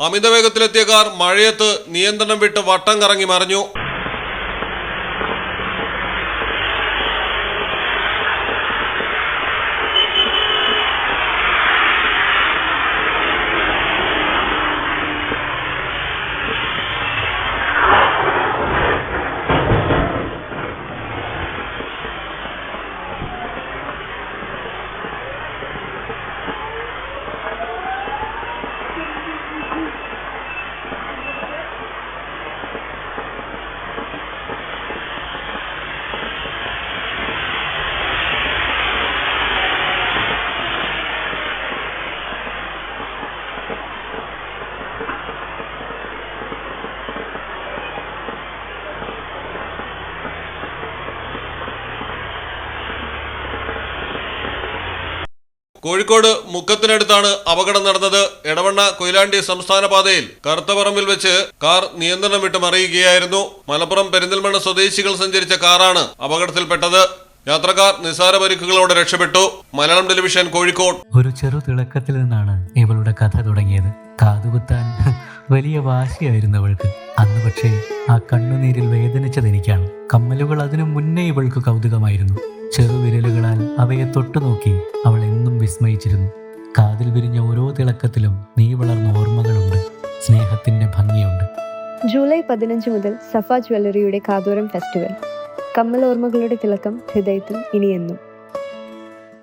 അമിത വേഗത്തിലെത്തിയ car മഴയത്ത് നിയന്ത്രണം വിട്ട് വട്ടം കറങ്ങി മറിഞ്ഞു. കോഴിക്കോട് മുക്കത്തിനടുത്താണ് അപകടം നടന്നത്. എടവണ്ണ കൊയിലാണ്ടി സംസ്ഥാന പാതയിൽ കറുത്തപറമ്പിൽ വെച്ച് കാർ നിയന്ത്രണം വിട്ട് മറിയുകയായിരുന്നു. മലപ്പുറം പെരിന്തൽമണ്ണ സ്വദേശികൾ സഞ്ചരിച്ച കാറാണ് അപകടത്തിൽപ്പെട്ടത്. യാത്രക്കാർ നിസാര പരിക്കുകളോടെ രക്ഷപ്പെട്ടു. മലയാളം ടെലിവിഷൻ, കോഴിക്കോട്. ഒരു ചെറു തിളക്കത്തിൽ നിന്നാണ് ഇവളുടെ കഥ തുടങ്ങിയത്. കാതുകുത്താൻ വലിയ വാശിയായിരുന്നു അവൾക്ക് അന്ന്. പക്ഷേ ആ കണ്ണുനീരിൽ വേദനിച്ചത് എനിക്കാണ്. കമ്മലുകൾ അതിനു മുന്നേ ഇവൾക്ക് കൗതുകമായിരുന്നു. ചെറുവിരലുകളാൽ അവയെ തൊട്ടുനോക്കി അവൾ എന്നും വിസ്മയിച്ചിരുന്നു. കാതിൽ വിരിഞ്ഞ ഓരോ തിളക്കത്തിലും നീ വളർന്ന ഓർമ്മകളുണ്ട്, സ്നേഹത്തിന്റെ ഭംഗിയുണ്ട്. ജൂലൈ 15 മുതൽ സഫ ജ്വല്ലറിയുടെ കാതോരം ഫെസ്റ്റിവൽ. കമ്മൽ ഓർമ്മകളുടെ തിളക്കം ഹൃദയത്തിൽ ഇനിയെന്നും.